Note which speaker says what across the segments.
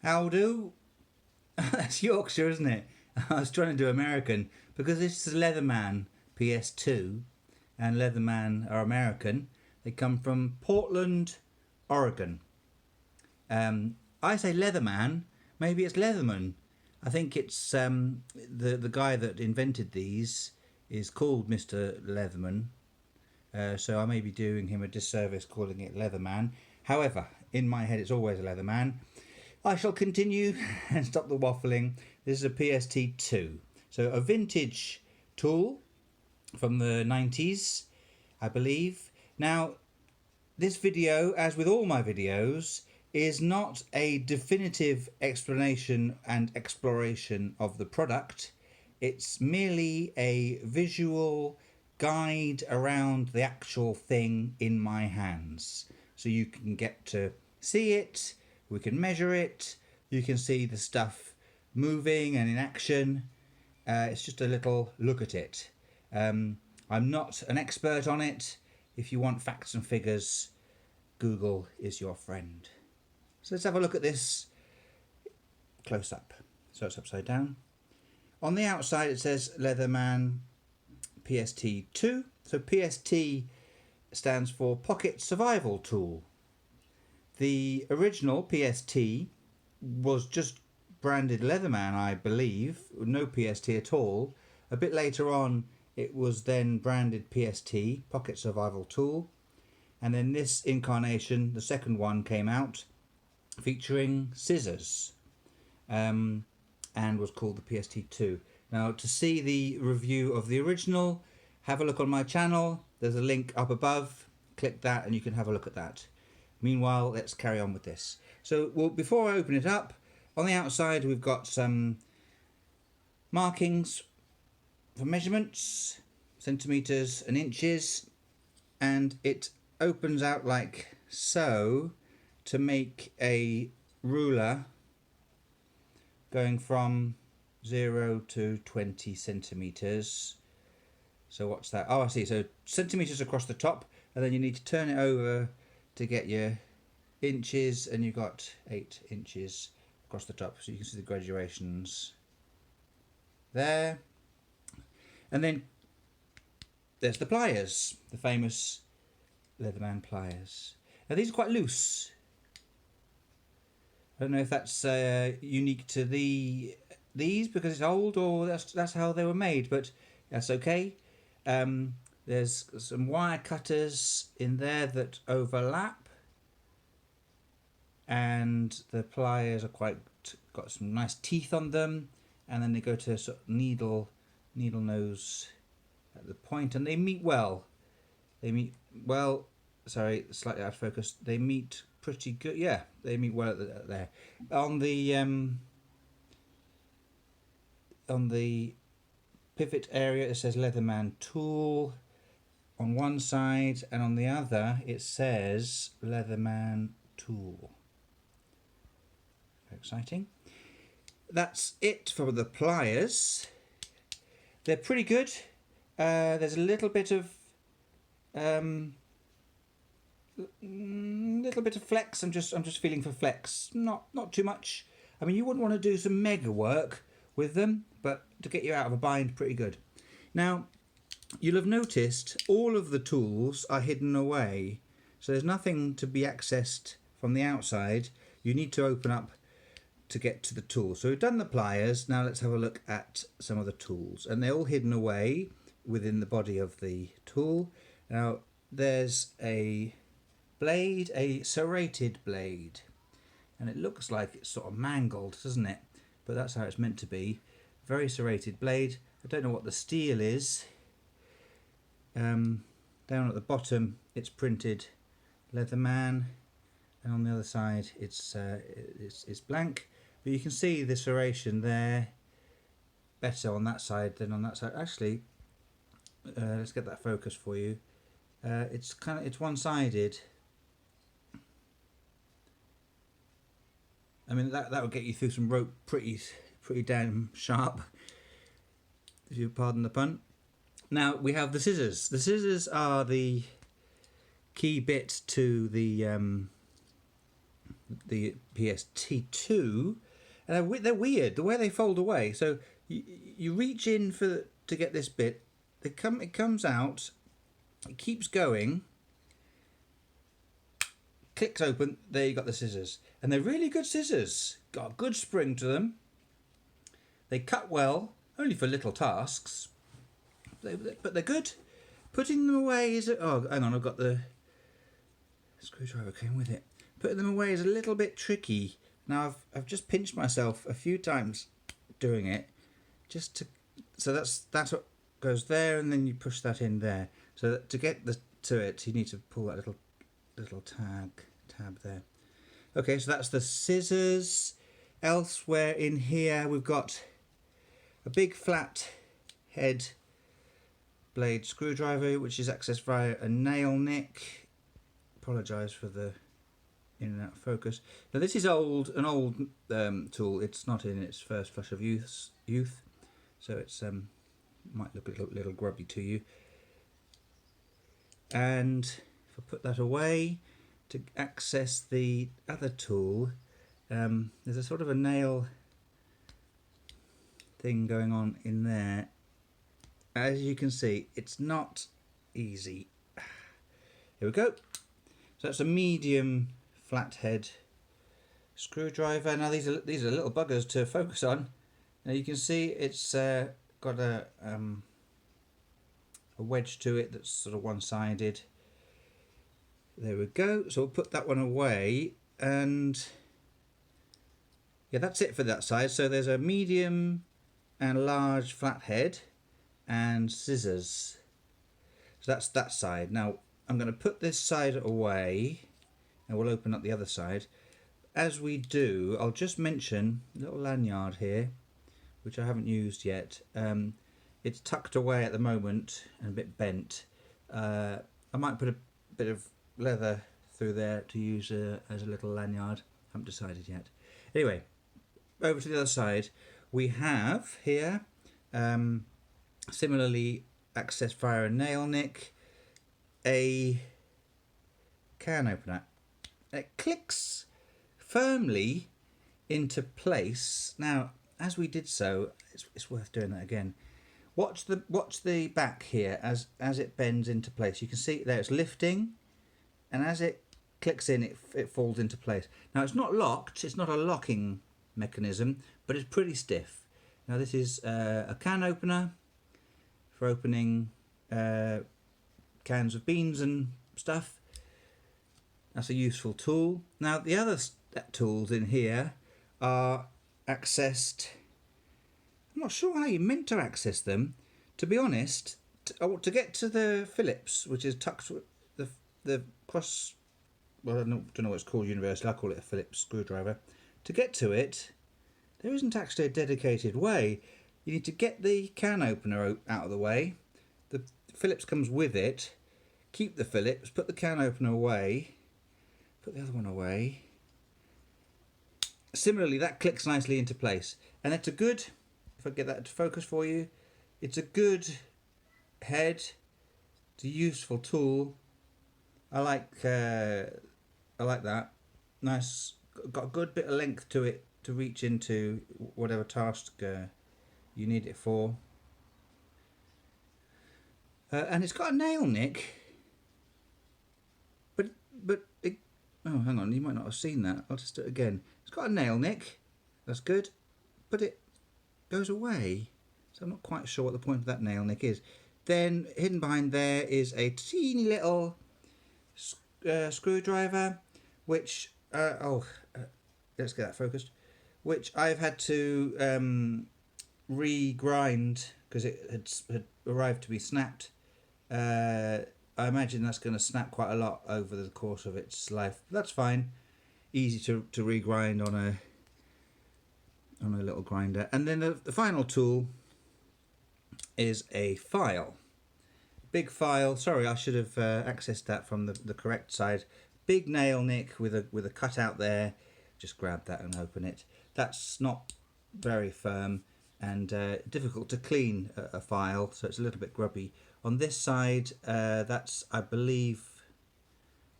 Speaker 1: How do? That's Yorkshire, isn't it? I was trying to do American because this is Leatherman PS2 and Leatherman are American. They come from Portland, Oregon. I say Leatherman, maybe it's Leatherman. I think it's the guy that invented these is called Mr. Leatherman. So I may be doing him a disservice calling it Leatherman. However, in my head it's always a Leatherman. I shall continue and stop the waffling. This is a PST II. So a vintage tool from the 90s, I believe. Now, this video, as with all my videos, is not a definitive explanation and exploration of the product. It's merely a visual guide around the actual thing in my hands. So you can get to see it, we can measure it, you can see the stuff moving and in action. It's just a little look at it. I'm not an expert on it. If you want facts and figures, Google is your friend. So let's have a look at this close up. So it's upside down. On the outside it says Leatherman PST II. So PST stands for Pocket Survival Tool. The original PST was just branded Leatherman, I believe, no PST at all. A bit later on it was then branded PST, Pocket Survival Tool. And then this incarnation, the second one, came out featuring scissors and was called the PST II. Now, to see the review of the original, have a look on my channel. There's a link up above. Click that and you can have a look at that. Meanwhile, let's carry on with this. So, well, before I open it up, on the outside we've got some markings for measurements, centimetres and inches, and it opens out like so to make a ruler going from 0 to 20 centimetres. So what's that? Oh, I see. So centimetres across the top, and then you need to turn it over to get your inches, and you've got 8 inches across the top. So you can see the graduations there. And then there's the pliers, the famous Leatherman pliers. Now these are quite loose. I don't know if that's unique to these because it's old, or that's how they were made, but that's okay. There's some wire cutters in there that overlap, and the pliers are got some nice teeth on them, and then they go to sort of needle nose at the point, and they meet well. They meet well. Sorry, slightly out of focus. They meet pretty good. Yeah, they meet well there. On the pivot area, it says Leatherman Tool on one side, and on the other it says Leatherman Tool. Very exciting. That's it for the pliers. They're pretty good. There's a little bit of flex. I'm just feeling for flex. Not too much. I mean, you wouldn't want to do some mega work with them, but to get you out of a bind, pretty good. Now, you'll have noticed all of the tools are hidden away, so there's nothing to be accessed from the outside. You need to open up to get to the tool. So we've done the pliers. Now let's have a look at some of the tools, and they're all hidden away within the body of the tool. Now there's a blade, a serrated blade, and it looks like it's sort of mangled, doesn't it? But that's how it's meant to be. Very serrated blade. I don't know what the steel is. Down at the bottom it's printed Leatherman, and on the other side it's blank, but you can see the serration there better on that side than on that side. Actually, let's get that focus for you. It's one-sided. I mean, that would get you through some rope pretty damn sharp, if you pardon the pun. Now we have the scissors. The scissors are the key bit to the the PST II, and they're weird the way they fold away. So you reach in to get this bit. It comes out. It keeps going. Clicks open. There you got the scissors, and they're really good scissors. Got a good spring to them. They cut well, only for little tasks, but they're good. Putting them away is oh, hang on, I've got the screwdriver came with it. Putting them away is a little bit tricky. Now I've just pinched myself a few times doing it, so that's what goes there, and then you push that in there. So that to get to it, you need to pull that little tab there. Okay, so that's the scissors. Elsewhere in here we've got a big flat head blade screwdriver, which is accessed via a nail nick. Apologise for the in and out focus. Now this is an old tool. It's not in its first flush of youth, so it's might look a little grubby to you. And if I put that away to access the other tool, there's a sort of a nail thing going on in there. As you can see, it's not easy. Here we go. So that's a medium flathead screwdriver. Now these are little buggers to focus on. Now you can see it's got a wedge to it that's sort of one-sided. There we go. So we'll put that one away, and yeah, that's it for that side. So there's a medium and large flathead and scissors. So that's that side. Now I'm going to put this side away, and we'll open up the other side. As we do, I'll just mention a little lanyard here, which I haven't used yet. It's tucked away at the moment and a bit bent. I might put a bit of leather through there to use as a little lanyard. Haven't decided yet. Anyway, over to the other side. We have here, similarly accessed via a nail nick, a can opener. It clicks firmly into place. Now, as we did so, it's worth doing that again. Watch the back here as it bends into place. You can see there it's lifting, and as it clicks in, it falls into place. Now it's not locked. It's not a locking mechanism, but it's pretty stiff. Now this is a can opener for opening cans of beans and stuff. That's a useful tool. Now the other tools in here are accessed. I'm not sure how you're meant to access them. To be honest, to get to the Phillips, which is tucked the cross. Well, I don't know what it's called universally. I call it a Phillips screwdriver. To get to it, there isn't actually a dedicated way. You need to get the can opener out of the way. The Phillips comes with it. Keep the Phillips, put the can opener away, put the other one away. Similarly, that clicks nicely into place. And it's a good, if I get that to focus for you, it's a good head. It's a useful tool. I like that. Nice, got a good bit of length to it to reach into whatever task you need it for. And it's got a nail nick. But it, oh, hang on, you might not have seen that. I'll just do it again. It's got a nail nick. That's good. But it goes away. So I'm not quite sure what the point of that nail nick is. Then hidden behind there is a teeny little screwdriver, which let's get that focused. Which I've had to re-grind because it had arrived to be snapped. I imagine that's going to snap quite a lot over the course of its life. That's fine. Easy to re-grind on a little grinder. And then the final tool is a file. Big file. Sorry, I should have accessed that from the correct side. Big nail nick with a cutout there. Just grab that and open it. That's not very firm and difficult to clean a file, so it's a little bit grubby. On this side, that's, I believe,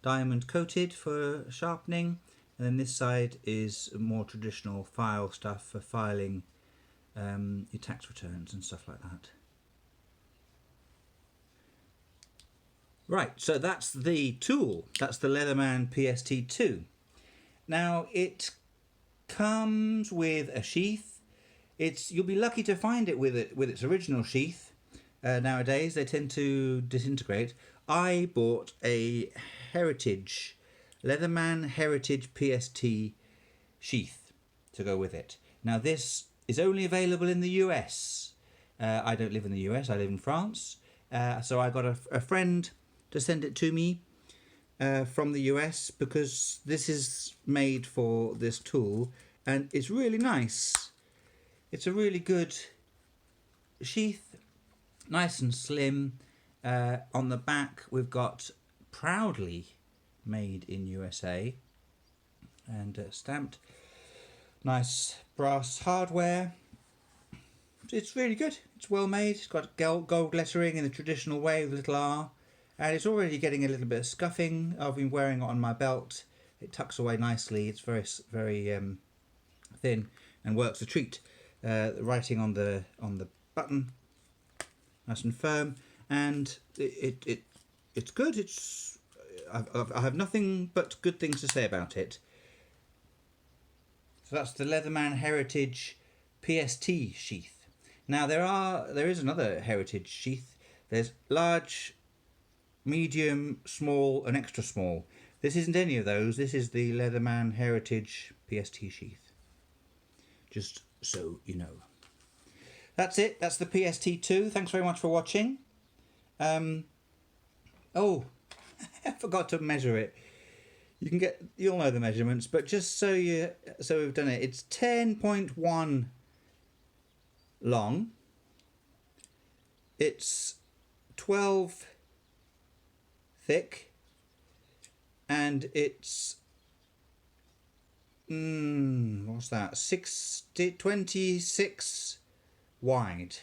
Speaker 1: diamond coated for sharpening, And then this side is more traditional file stuff for filing your tax returns and stuff like that. Right, so that's the tool. That's the Leatherman PST II. Now it comes with a sheath. You'll be lucky to find it with its original sheath. Nowadays they tend to disintegrate. I bought a Heritage, Leatherman Heritage PST sheath to go with it. Now this is only available in the US. I don't live in the US, I live in France. So I got a friend to send it to me from the US because this is made for this tool and it's really nice. It's a really good sheath, nice and slim. On the back we've got proudly made in USA and stamped. Nice brass hardware. It's really good. It's well made. It's got gold lettering in the traditional way with a little R. And it's already getting a little bit of scuffing. I've been wearing it on my belt. It tucks away nicely. It's very thin and works a treat. The writing on the button, nice and firm, and it's good. I have nothing but good things to say about it. So that's the Leatherman Heritage PST sheath. Now there is another Heritage sheath. There's large, medium, small and extra small. This isn't any of those. This is the Leatherman Heritage PST sheath. Just so you know. That's it. That's the PST II. Thanks very much for watching. Oh, I forgot to measure it. You'll know the measurements, but just so we've done it. It's 10.1 long. It's 12 thick, and it's what's that? 26 wide.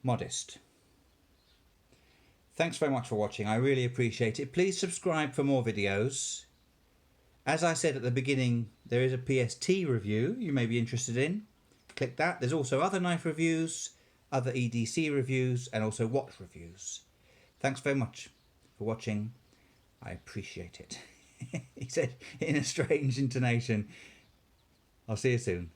Speaker 1: Modest. Thanks very much for watching. I really appreciate it. Please subscribe for more videos. As I said at the beginning, there is a PST review you may be interested in. Click that. There's also other knife reviews, other EDC reviews, and also watch reviews. Thanks very much for watching. I appreciate it. He said in a strange intonation. I'll see you soon.